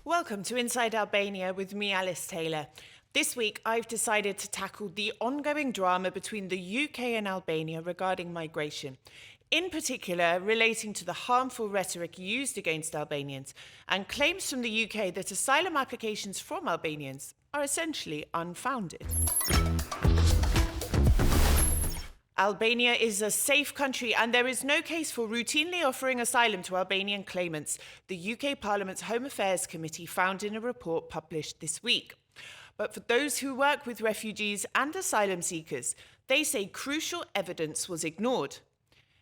Welcome to Inside Albania with me, Alice Taylor. This week, I've decided to tackle the ongoing drama between the UK and Albania regarding migration, in particular relating to the harmful rhetoric used against Albanians and claims from the UK that asylum applications from Albanians are essentially unfounded. Albania is a safe country and there is no case for routinely offering asylum to Albanian claimants, the UK Parliament's Home Affairs Committee found in a report published this week. But for those who work with refugees and asylum seekers, they say crucial evidence was ignored.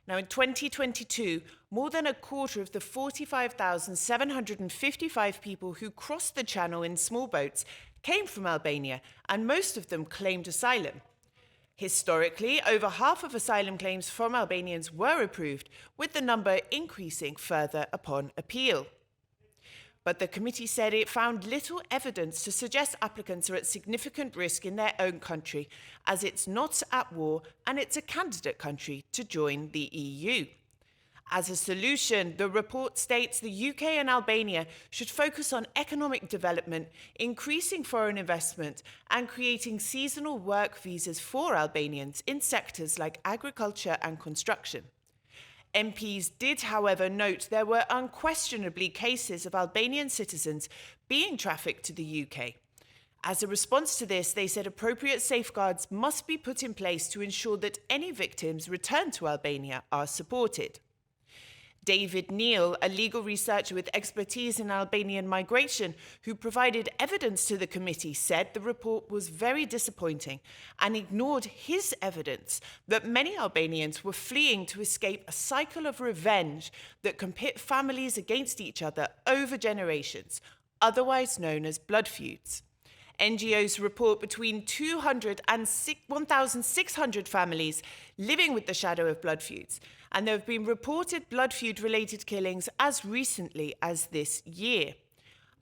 Now, in 2022, more than a quarter of the 45,755 people who crossed the channel in small boats came from Albania, and most of them claimed asylum. Historically, over half of asylum claims from Albanians were approved, with the number increasing further upon appeal. But the committee said it found little evidence to suggest applicants are at significant risk in their own country, as it's not at war and it's a candidate country to join the EU. As a solution, the report states the UK and Albania should focus on economic development, increasing foreign investment, and creating seasonal work visas for Albanians in sectors like agriculture and construction. MPs did, however, note there were unquestionably cases of Albanian citizens being trafficked to the UK. As a response to this, they said appropriate safeguards must be put in place to ensure that any victims returned to Albania are supported. David Neal, a legal researcher with expertise in Albanian migration, who provided evidence to the committee, said the report was very disappointing and ignored his evidence that many Albanians were fleeing to escape a cycle of revenge that can pit families against each other over generations, otherwise known as blood feuds. NGOs report between 200 and 1,600 families living with the shadow of blood feuds, and there have been reported blood feud-related killings as recently as this year.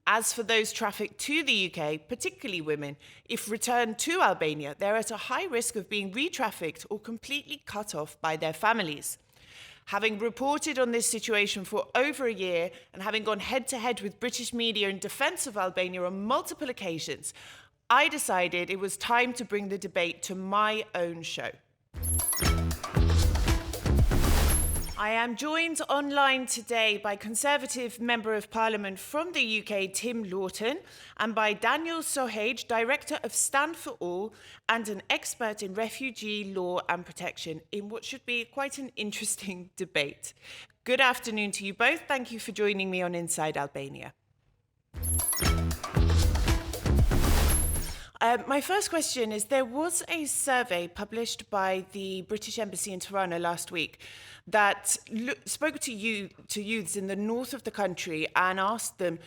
As for those trafficked to the UK, particularly women, if returned to Albania, they're at a high risk of being re-trafficked or completely cut off by their families. Having reported on this situation for over a year and having gone head-to-head with British media in defence of Albania on multiple occasions, I decided it was time to bring the debate to my own show. I am joined online today by Conservative Member of Parliament from the UK, Tim Lawton, and by Daniel Sohage, Director of Stand for All and an expert in refugee law and protection, in what should be quite an interesting debate. Good afternoon to you both. Thank you for joining me on Inside Albania. My first question is, there was a survey published by the British Embassy in Tirana last week that spoke to youths in the north of the country and asked them,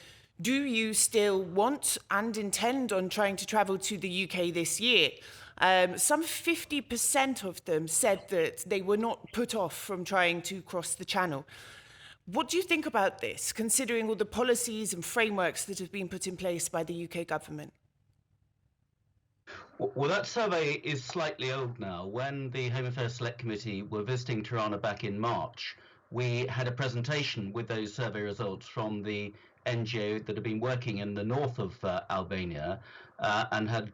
do you still want and intend on trying to travel to the UK this year? Some 50% of them said that they were not put off from trying to cross the channel. What do you think about this, considering all the policies and frameworks that have been put in place by the UK government? Well, that survey is slightly old now. When the Home Affairs Select Committee were visiting Tirana back in March, we had a presentation with those survey results from the NGO that had been working in the north of Albania and had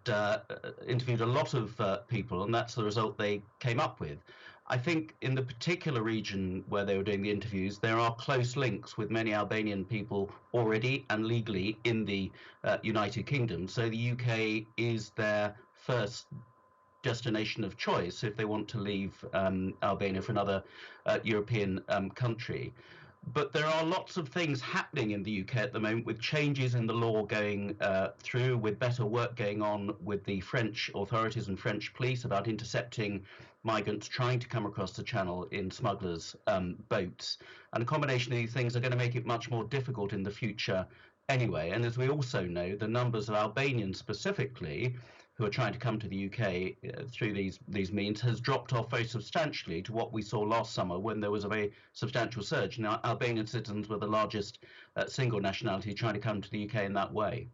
interviewed a lot of people, and that's the result they came up with. I think in the particular region where they were doing the interviews, there are close links with many Albanian people already and legally in the United Kingdom. So the UK is their first destination of choice if they want to leave Albania for another European country. But there are lots of things happening in the UK at the moment, with changes in the law going through, with better work going on with the French authorities and French police about intercepting migrants trying to come across the channel in smugglers' boats. And a combination of these things are going to make it much more difficult in the future anyway. And as we also know, the numbers of Albanians specifically who are trying to come to the UK through these means has dropped off very substantially to what we saw last summer, when there was a very substantial surge. Now, Albanian citizens were the largest single nationality trying to come to the UK in that way.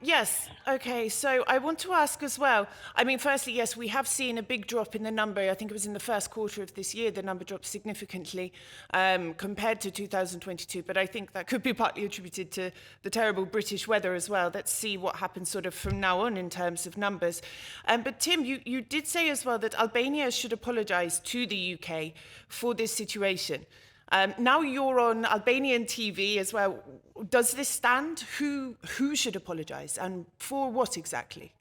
Yes. Okay. So I want to ask as well. I mean, firstly, yes, we have seen a big drop in the number. I think it was in the first quarter of this year, the number dropped significantly compared to 2022. But I think that could be partly attributed to the terrible British weather as well. Let's see what happens sort of from now on in terms of numbers. But Tim, you did say as well that Albania should apologise to the UK for this situation. Now you're on Albanian TV as well. Does this stand? Who should apologise and for what exactly?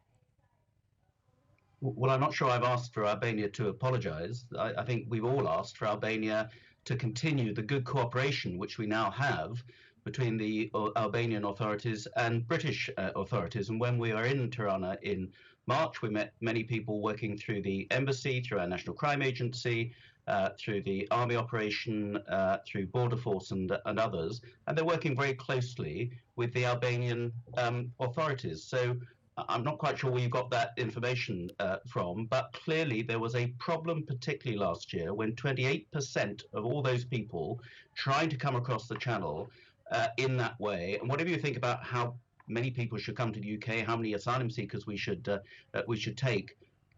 Well, I'm not sure I've asked for Albania to apologise. I think we've all asked for Albania to continue the good cooperation which we now have between the Albanian authorities and British authorities. And when we were in Tirana in March, we met many people working through the embassy, through our National Crime Agency, through the army operation, through Border Force and others, and they're working very closely with the Albanian authorities. So I'm not quite sure where you got that information from, but clearly there was a problem, particularly last year, when 28% of all those people trying to come across the channel in that way. And whatever you think about how many people should come to the UK, how many asylum seekers we should take,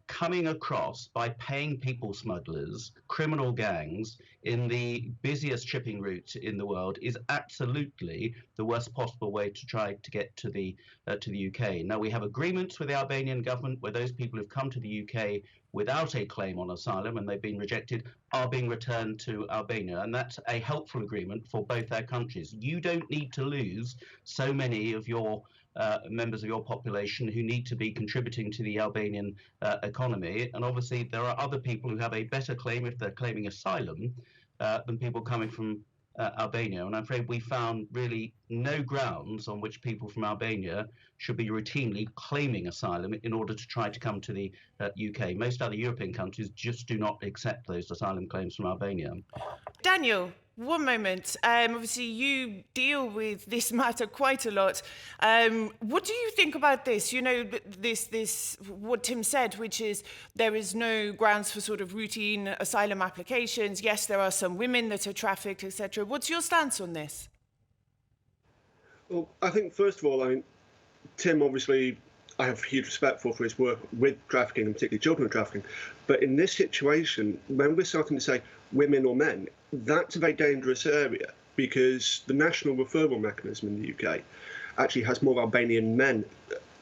coming across by paying people smugglers, criminal gangs in the busiest shipping route in the world is absolutely the worst possible way to try to get to the UK. Now we have agreements with the Albanian government where those people who've come to the UK without a claim on asylum and they've been rejected are being returned to Albania, and that's a helpful agreement for both our countries. You don't need to lose so many of your members of your population who need to be contributing to the Albanian economy. And obviously, there are other people who have a better claim if they're claiming asylum than people coming from Albania. And I'm afraid we found really no grounds on which people from Albania should be routinely claiming asylum in order to try to come to the UK. Most other European countries just do not accept those asylum claims from Albania. Daniel, one moment. Obviously, you deal with this matter quite a lot. What do you think about this? You know, this what Tim said, which is there is no grounds for sort of routine asylum applications. Yes, there are some women that are trafficked, etc. What's your stance on this? Well, I think first of all, Tim obviously I have huge respect for his work with trafficking and particularly children trafficking. But in this situation, when we're starting to say women or men, that's a very dangerous area because the national referral mechanism in the UK actually has more Albanian men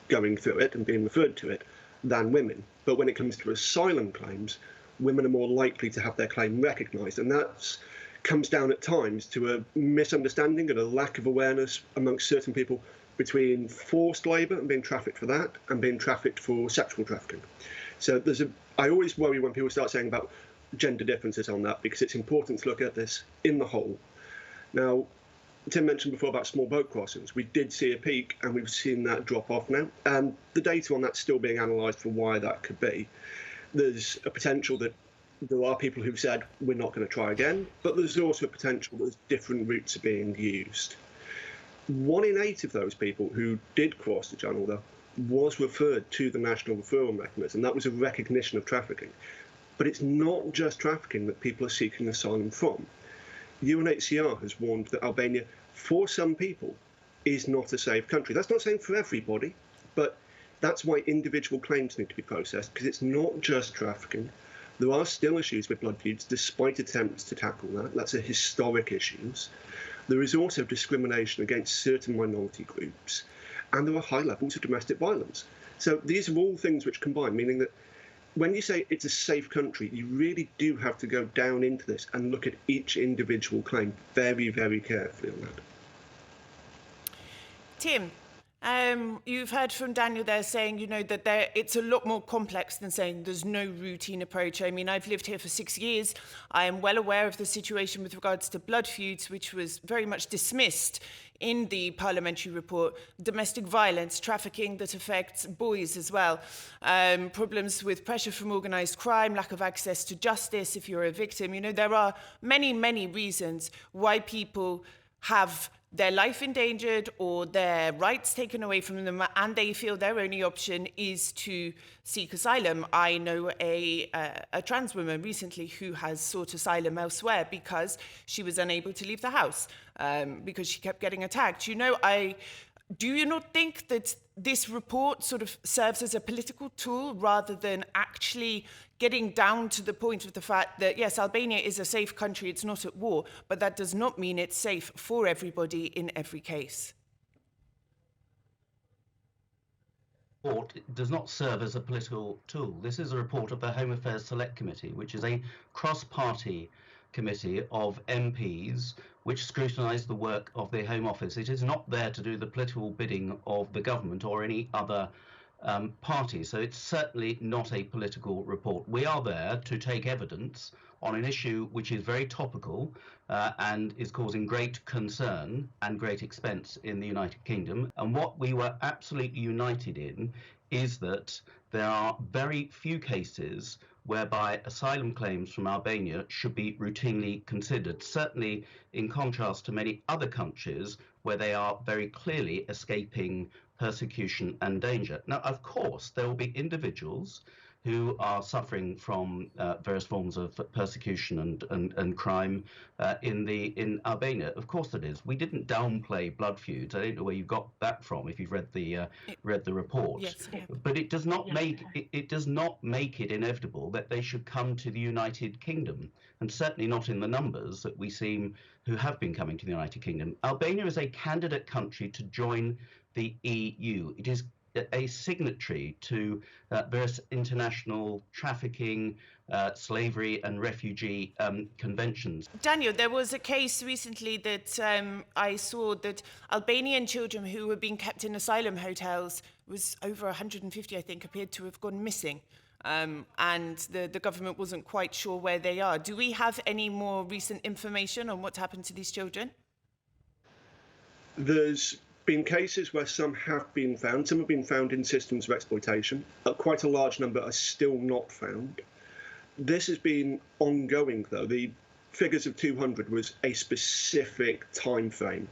going through it and being referred to it than women. But when it comes to asylum claims, women are more likely to have their claim recognised. And that comes down at times to a misunderstanding and a lack of awareness amongst certain people between forced labour and being trafficked for that and being trafficked for sexual trafficking. So I always worry when people start saying about gender differences on that because it's important to look at this in the whole. Now, Tim mentioned before about small boat crossings. We did see a peak and we've seen that drop off now. And the data on that's still being analysed for why that could be. There's a potential that there are people who've said we're not going to try again, but there's also a potential that different routes are being used. 1 in 8 of those people who did cross the channel, though, was referred to the national referral mechanism. That was a recognition of trafficking. But it's not just trafficking that people are seeking asylum from. UNHCR has warned that Albania, for some people, is not a safe country. That's not saying for everybody, but that's why individual claims need to be processed, because it's not just trafficking. There are still issues with blood feuds, despite attempts to tackle that. That's a historic issues. There is also discrimination against certain minority groups, and there are high levels of domestic violence. So these are all things which combine, meaning that when you say it's a safe country, you really do have to go down into this and look at each individual claim very, very carefully on that. Tim, you've heard from Daniel there saying, you know, that it's a lot more complex than saying there's no routine approach. I mean, I've lived here for 6 years. I am well aware of the situation with regards to blood feuds, which was very much dismissed in the parliamentary report. Domestic violence, trafficking that affects boys as well. Problems with pressure from organised crime, lack of access to justice if you're a victim. You know, there are many, many reasons why people have their life endangered or their rights taken away from them, and they feel their only option is to seek asylum. I know a trans woman recently who has sought asylum elsewhere because she was unable to leave the house because she kept getting attacked. You know, Do you not think that this report sort of serves as a political tool rather than actually getting down to the point of the fact that, yes, Albania is a safe country, it's not at war, but that does not mean it's safe for everybody in every case? Report does not serve as a political tool. This is a report of the Home Affairs Select Committee, which is a cross-party committee of MPs which scrutinise the work of the Home Office. It is not there to do the political bidding of the government or any other party, so it's certainly not a political report. We are there to take evidence on an issue which is very topical and is causing great concern and great expense in the United Kingdom. And what we were absolutely united in is that there are very few cases whereby asylum claims from Albania should be routinely considered, certainly in contrast to many other countries where they are very clearly escaping persecution and danger. Now, of course, there will be individuals who are suffering from various forms of persecution and crime in Albania. Of course it is. We didn't downplay blood feuds. I don't know where you got that from if you've read the report. Yes, yeah. But it does not make it inevitable that they should come to the United Kingdom, and certainly not in the numbers that we seem who have been coming to the United Kingdom. Albania is a candidate country to join the EU. It is a signatory to various international trafficking, slavery and refugee conventions. Daniel, there was a case recently that I saw that Albanian children who were being kept in asylum hotels, was over 150, I think, appeared to have gone missing. And the government wasn't quite sure where they are. Do we have any more recent information on what's happened to these children? There's been cases where some have been found. Some have been found in systems of exploitation. Quite a large number are still not found. This has been ongoing, though. The figures of 200 was a specific time frame.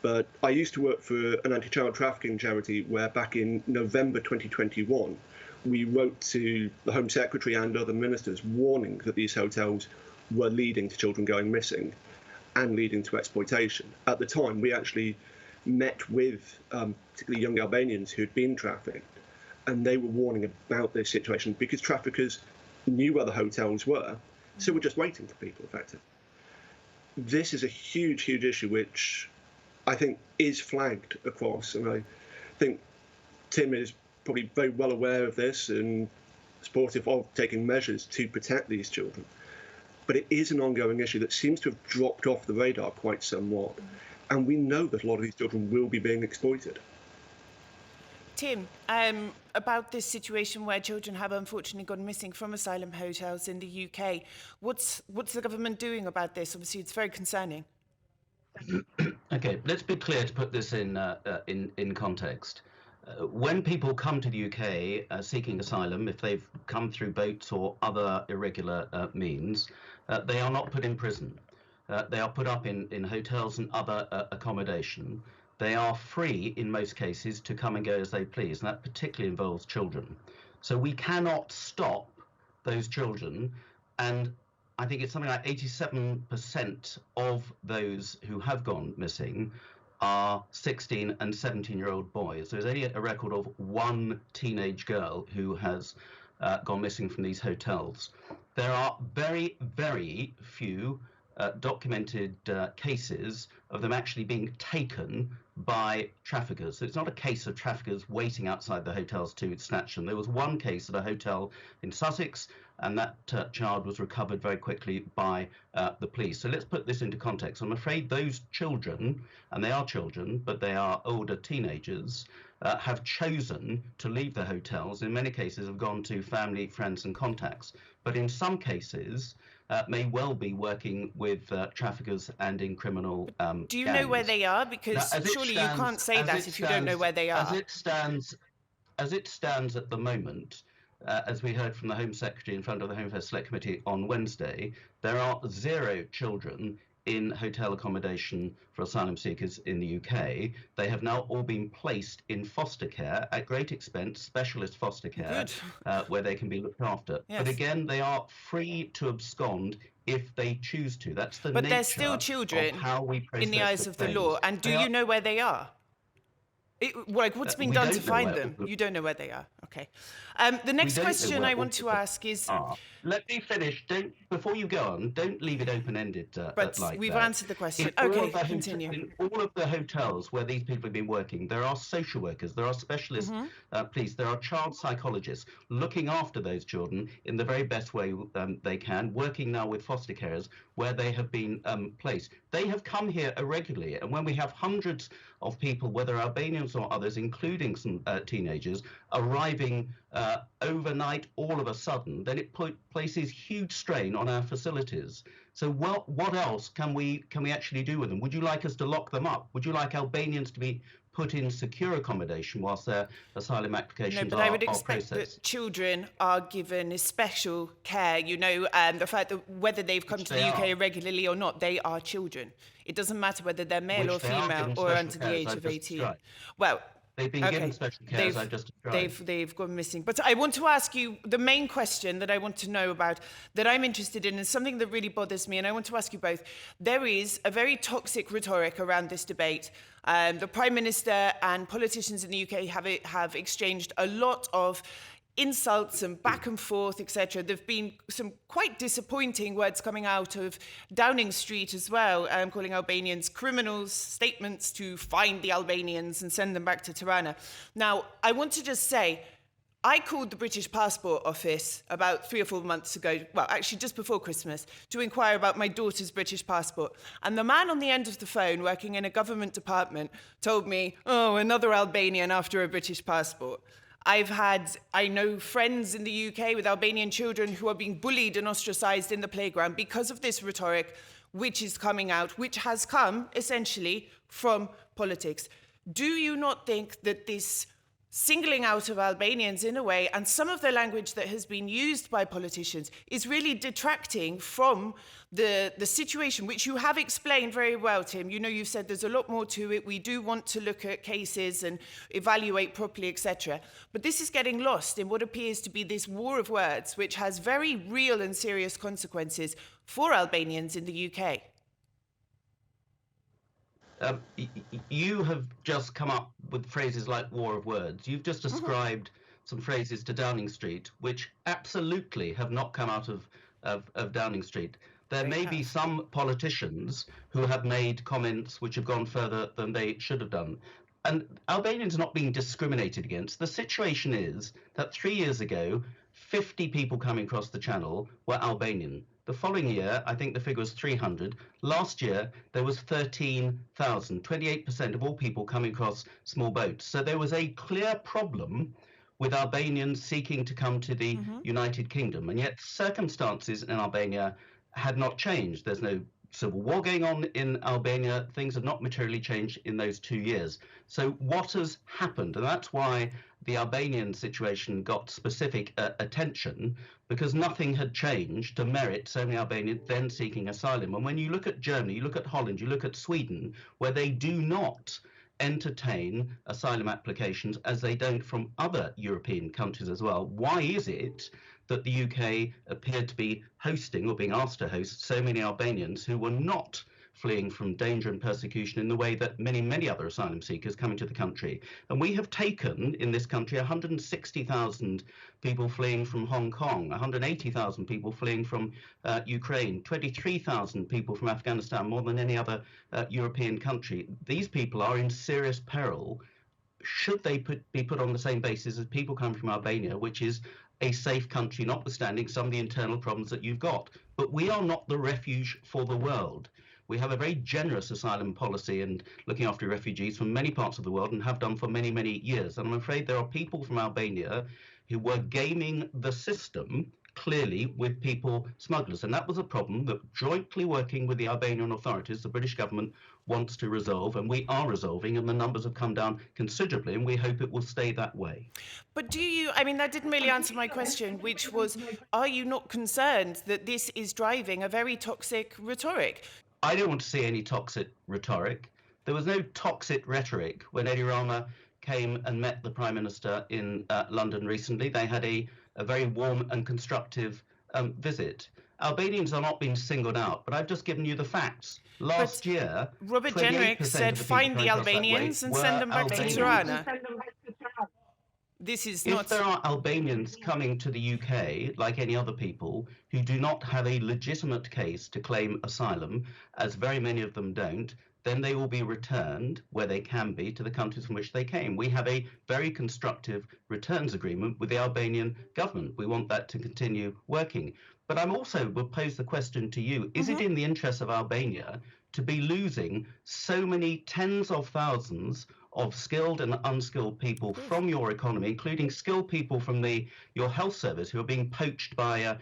But I used to work for an anti-child trafficking charity where back in November 2021, we wrote to the Home Secretary and other ministers warning that these hotels were leading to children going missing and leading to exploitation. At the time, we actually met with particularly young Albanians who had been trafficked, and they were warning about this situation because traffickers knew where the hotels were, so we're just waiting for people, effectively. This is a huge, huge issue which I think is flagged across, and I think Tim is probably very well aware of this and supportive of taking measures to protect these children. But it is an ongoing issue that seems to have dropped off the radar quite somewhat. And we know that a lot of these children will be being exploited. Tim, about this situation where children have unfortunately gone missing from asylum hotels in the UK, what's the government doing about this? Obviously, it's very concerning. Okay, let's be clear to put this in context. When people come to the UK seeking asylum, if they've come through boats or other irregular means, they are not put in prison. They are put up in hotels and other accommodation. They are free, in most cases, to come and go as they please, and that particularly involves children. So we cannot stop those children, and I think it's something like 87% of those who have gone missing are 16 and 17-year-old boys. There's only a record of one teenage girl who has gone missing from these hotels. There are very, very few documented cases of them actually being taken by traffickers. So it's not a case of traffickers waiting outside the hotels to snatch them. There was one case at a hotel in Sussex, and that child was recovered very quickly by the police. So let's put this into context. I'm afraid those children, and they are children, but they are older teenagers, have chosen to leave the hotels. In many cases have gone to family, friends and contacts. But in some cases, may well be working with traffickers and in criminal Do you gangs. know where they are? Because surely you can't say that if you don't know where they are. As it stands at the moment, as we heard from the Home Secretary in front of the Home Affairs Select Committee on Wednesday, there are 0 children in hotel accommodation for asylum seekers in the UK. They have now all been placed in foster care at great expense, specialist foster care, where they can be looked after. Yes. But again, they are free to abscond if they choose to. That's the nature. But they're still children of how we process in the eyes of the law. And do you know where they are? What's being We done to don't know find where them? all You don't know where they are. Okay. The we next don't know question where I all want to of them ask is, are. Let me finish. Don't Before you go on, don't leave it open-ended but like we've that. answered the question. Okay, continue. In all of the hotels where these people have been working, there are social workers, there are specialist police, there are child psychologists looking after those children in the very best way they can, working now with foster carers where they have been placed. They have come here irregularly, and when we have hundreds of people, whether Albanians or others, including some teenagers, arriving overnight all of a sudden, then it places huge strain on our facilities. So what else can we actually do with them? Would you like us to lock them up? Would you like Albanians to be put in secure accommodation whilst their asylum No, applications but I would are expect that processed? children are given special care, the fact that whether they've come Which to they the are, UK regularly or not, they are children. It doesn't matter whether they're male or which they are female given or special under the care, as age I've of just 18. described. Well, They've been given okay, special care, as they've I've just described. they've gone missing. But I want to ask you the main question that I want to know about, that I'm interested in, is something that really bothers me, and I want to ask you both. There is a very toxic rhetoric around this debate. The Prime Minister and politicians in the UK have exchanged a lot of insults and back and forth, etc. There have been some quite disappointing words coming out of Downing Street as well, calling Albanians criminals, statements to find the Albanians and send them back to Tirana. Now, I want to just say, I called the British Passport Office about 3 or 4 months ago, well, actually just before Christmas, to inquire about my daughter's British passport. And the man on the end of the phone, working in a government department, told me, oh, another Albanian after a British passport. I know friends in the UK with Albanian children who are being bullied and ostracized in the playground because of this rhetoric, which is coming out, which has come essentially from politics. Do you not think that this singling out of Albanians in a way, and some of the language that has been used by politicians, is really detracting from the situation, which you have explained very well, Tim? You know, you've said there's a lot more to it. We do want to look at cases and evaluate properly, etc. But this is getting lost in what appears to be this war of words, which has very real and serious consequences for Albanians in the UK. You have just come up with phrases like war of words. You've just ascribed some phrases to Downing Street, which absolutely have not come out of Downing Street. There may be some politicians who have made comments which have gone further than they should have done. And Albanians are not being discriminated against. The situation is that 3 years ago, 50 people coming across the channel were Albanian. The following year, I think the figure was 300. Last year, there was 13,000, 28% of all people coming across small boats. So there was a clear problem with Albanians seeking to come to the United Kingdom. And yet circumstances in Albania had not changed. There's no civil war going on in Albania. Things have not materially changed in those 2 years. So what has happened? And that's why the Albanian situation got specific attention, because nothing had changed to merit so many Albanians then seeking asylum. And when you look at Germany, you look at Holland, you look at Sweden, where they do not entertain asylum applications, as they don't from other European countries as well. Why is it that the UK appeared to be hosting, or being asked to host, so many Albanians who were not fleeing from danger and persecution in the way that many other asylum seekers come into the country? And we have taken in this country 160,000 people fleeing from Hong Kong, 180,000 people fleeing from Ukraine, 23,000 people from Afghanistan, more than any other European country. These people are in serious peril. Should they be put on the same basis as people coming from Albania, which is a safe country, notwithstanding some of the internal problems that you've got? But we are not the refuge for the world. We have a very generous asylum policy and looking after refugees from many parts of the world, and have done for many years. And I'm afraid there are people from Albania who were gaming the system, clearly, with people smugglers. And that was a problem that, jointly working with the Albanian authorities, the British government wants to resolve, and we are resolving, and the numbers have come down considerably, and we hope it will stay that way. But that didn't really answer my question, which was, are you not concerned that this is driving a very toxic rhetoric? I don't want to see any toxic rhetoric. There was no toxic rhetoric when Eddie Rama came and met the Prime Minister in London recently. They had a very warm and constructive visit. Albanians are not being singled out, but I've just given you the facts. But Last year, Robert 28% Jenrick of said the people find the coming across that way Albanians and send were them back to Albanians. Tirana. This is If not... there are Albanians coming to the UK, like any other people, who do not have a legitimate case to claim asylum, as very many of them don't, then they will be returned, where they can be, to the countries from which they came. We have a very constructive returns agreement with the Albanian government. We want that to continue working. But I'm also will pose the question to you, is it in the interest of Albania to be losing so many tens of thousands of skilled and unskilled people from your economy, including skilled people from your health service who are being poached by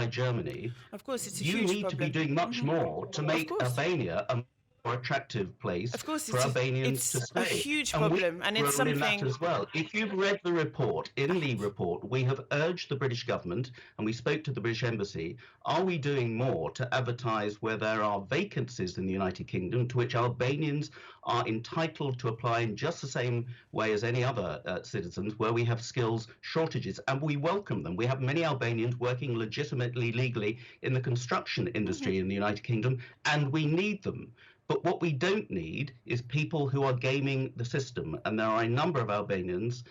Germany? Of course, it's a You huge need to be problem. doing much more to make Albania a more attractive place Of course, for Albanians to it's stay. a huge And we problem, and it's role in that something... as well. If you've read the report, in the report, we have urged the British government, and we spoke to the British Embassy, are we doing more to advertise where there are vacancies in the United Kingdom to which Albanians are entitled to apply in just the same way as any other citizens, where we have skills shortages, and we welcome them. We have many Albanians working legitimately, legally in the construction industry in the United Kingdom, and we need them. But what we don't need is people who are gaming the system. And there are a number of Albanians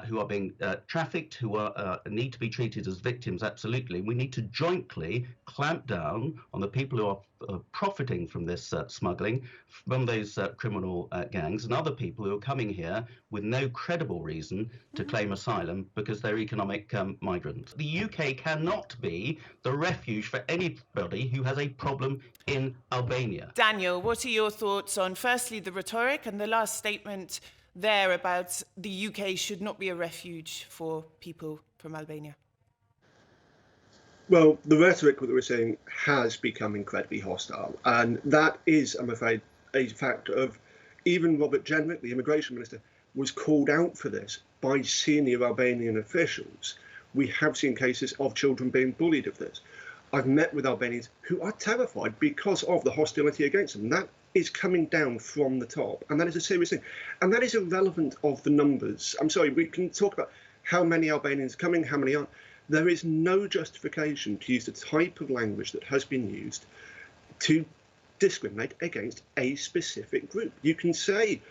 who are being trafficked, who need to be treated as victims, absolutely. We need to jointly clamp down on the people who are profiting from this smuggling, from those criminal gangs, and other people who are coming here with no credible reason to claim asylum because they're economic migrants. The UK cannot be the refuge for anybody who has a problem in Albania. Daniel, what are your thoughts on, firstly, the rhetoric and the last statement there about the UK should not be a refuge for people from Albania? Well, the rhetoric that we're seeing has become incredibly hostile, and that is, I'm afraid, a factor of even Robert Jenrick, the immigration minister, was called out for this by senior Albanian officials. We have seen cases of children being bullied of this. I've met with Albanians who are terrified because of the hostility against them. That is coming down from the top, and that is a serious thing. And that is irrelevant of the numbers. I'm sorry, we can talk about how many Albanians are coming, how many aren't. There is no justification to use the type of language that has been used to discriminate against a specific group. You can say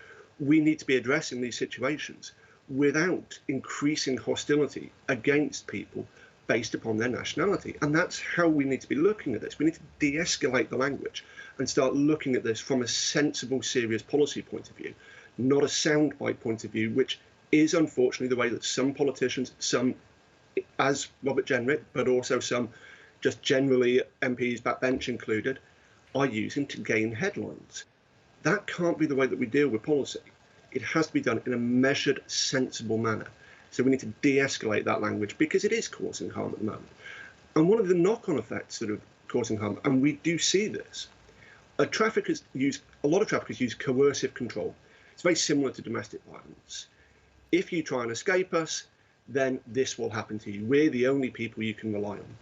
we need to be addressing these situations without increasing hostility against people based upon their nationality. And that's how we need to be looking at this. We need to de-escalate the language and start looking at this from a sensible, serious policy point of view, not a soundbite point of view, which is unfortunately the way that some politicians, some as Robert Jenrick, but also some just generally MPs, backbench included, are using to gain headlines. That can't be the way that we deal with policy. It has to be done in a measured, sensible manner. So we need to de-escalate that language because it is causing harm at the moment. And one of the knock-on effects that are causing harm, and we do see this, a lot of traffickers use coercive control. It's very similar to domestic violence. If you try and escape us, then this will happen to you. We're the only people you can rely on.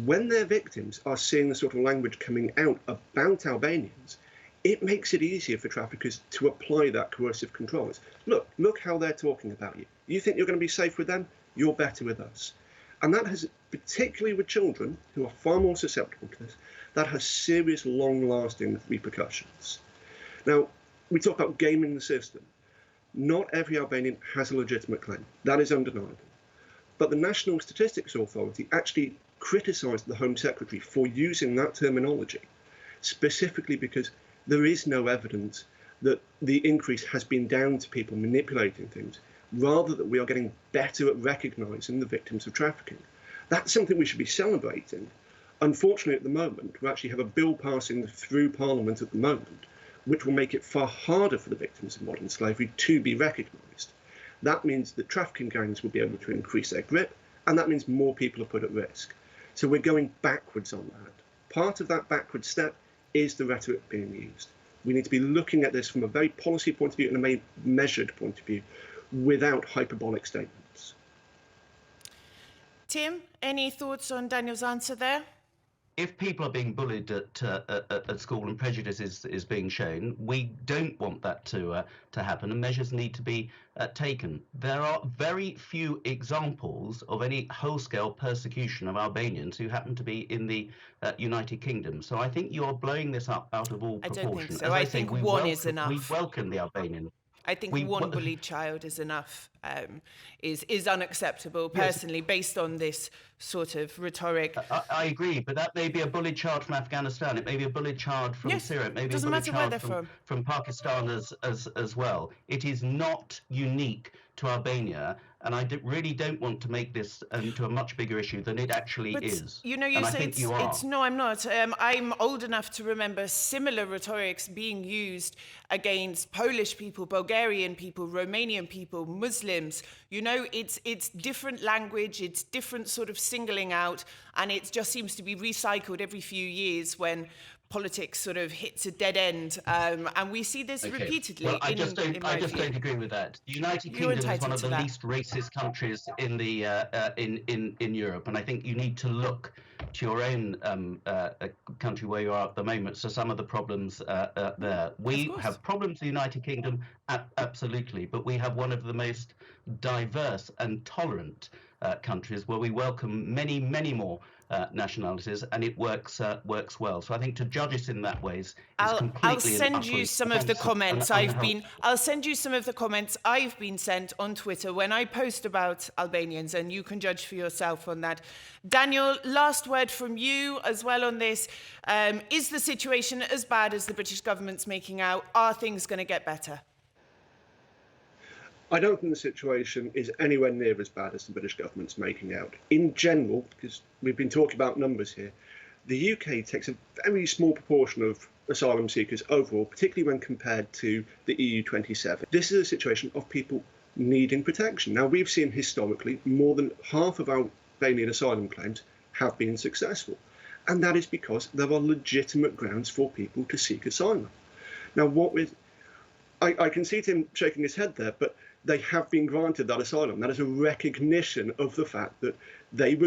When their victims are seeing the sort of language coming out about Albanians, it makes it easier for traffickers to apply that coercive control. Look how they're talking about you. You think you're going to be safe with them? You're better with us. And that has, particularly with children who are far more susceptible to this, that has serious, long-lasting repercussions. Now, we talk about gaming the system. Not every Albanian has a legitimate claim. That is undeniable. But the National Statistics Authority actually criticised the Home Secretary for using that terminology, specifically because there is no evidence that the increase has been down to people manipulating things, rather that we are getting better at recognising the victims of trafficking. That's something we should be celebrating. Unfortunately, at the moment, we actually have a bill passing through Parliament at the moment, which will make it far harder for the victims of modern slavery to be recognised. That means that trafficking gangs will be able to increase their grip, and that means more people are put at risk. So we're going backwards on that. Part of that backward step is the rhetoric being used. We need to be looking at this from a very policy point of view and a measured point of view, without hyperbolic statements. Tim, any thoughts on Daniel's answer there? if people are being bullied at school and prejudice is being shown, we don't want that to happen, and measures need to be taken. There are very few examples of any whole-scale persecution of Albanians who happen to be in the United Kingdom. So I think you are blowing this up out of all I proportion. don't think so. As I say, think we one is welcome, we enough. welcome the Albanian. I think one bullied child is enough, is unacceptable, personally, based on this sort of rhetoric. I agree, but that may be a bullied child from Afghanistan. It may be a bullied child from Syria. It may be a bullied child from Pakistan as well. It is not unique to Albania, and I really don't want to make this into a much bigger issue than it actually is. You know, you say it's no, I'm not. I'm old enough to remember similar rhetorics being used against Polish people, Bulgarian people, Romanian people, Muslims. You know, it's different language, it's different sort of singling out, and it just seems to be recycled every few years when politics sort of hits a dead end, and we see this repeatedly. Well, I just don't agree with that. The United Kingdom is one of the least racist countries in the in Europe, and I think you need to look to your own country where you are at the moment. So some of the problems there, we have problems in the United Kingdom, absolutely, but we have one of the most diverse and tolerant countries where we welcome many more nationalities, and it works well. So I think to judge us in that way is completely. I'll send you some of the comments I'll send you some of the comments I've been sent on Twitter when I post about Albanians, and you can judge for yourself on that. Daniel, last word from you as well on this. Is the situation as bad as the British government's making out? Are things going to get better? I don't think the situation is anywhere near as bad as the British government's making out. In general, because we've been talking about numbers here, the UK takes a very small proportion of asylum seekers overall, particularly when compared to the EU 27. This is a situation of people needing protection. Now, we've seen historically more than half of Albanian asylum claims have been successful, and that is because there are legitimate grounds for people to seek asylum. Now, I can see Tim shaking his head there, but they have been granted that asylum. That is a recognition of the fact that they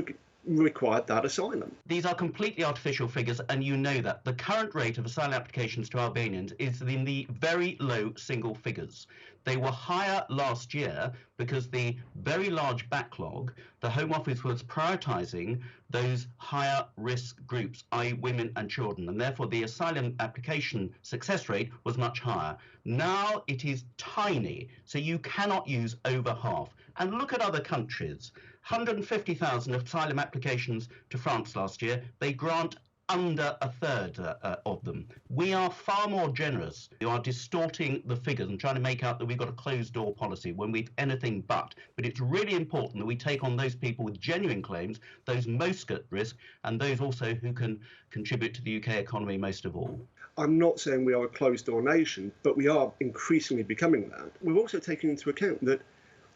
required that asylum. These are completely artificial figures, and you know that. The current rate of asylum applications to Albanians is in the very low single figures. They were higher last year because the very large backlog, the Home Office was prioritising those higher risk groups, i.e. women and children, and therefore the asylum application success rate was much higher. Now it is tiny, so you cannot use over half. And look at other countries. 150,000 asylum applications to France last year. They grant under a third of them. We are far more generous. We are distorting the figures and trying to make out that we've got a closed door policy when we've anything but. But it's really important that we take on those people with genuine claims, those most at risk, and those also who can contribute to the UK economy most of all. I'm not saying we are a closed door nation, but we are increasingly becoming that. We're also taking into account that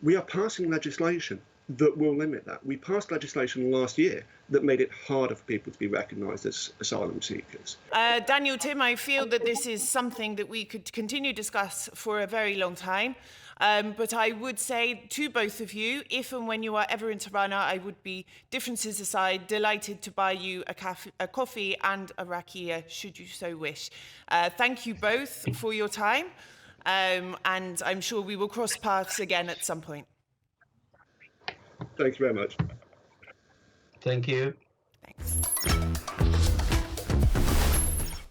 we are passing legislation that will limit that. We passed legislation last year that made it harder for people to be recognised as asylum seekers. Daniel, Tim, I feel that this is something that we could continue to discuss for a very long time. But I would say to both of you, if and when you are ever in Tirana, I would be, differences aside, delighted to buy you a coffee and a rakia, should you so wish. Thank you both for your time, and I'm sure we will cross paths again at some point. Thank you very much. Thank you. Thanks.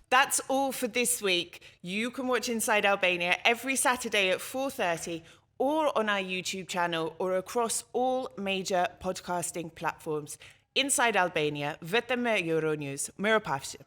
That's all for this week. You can watch Inside Albania every Saturday at 4:30 or on our YouTube channel or across all major podcasting platforms. Inside Albania, vetëm me Euronews. Mirupafshim.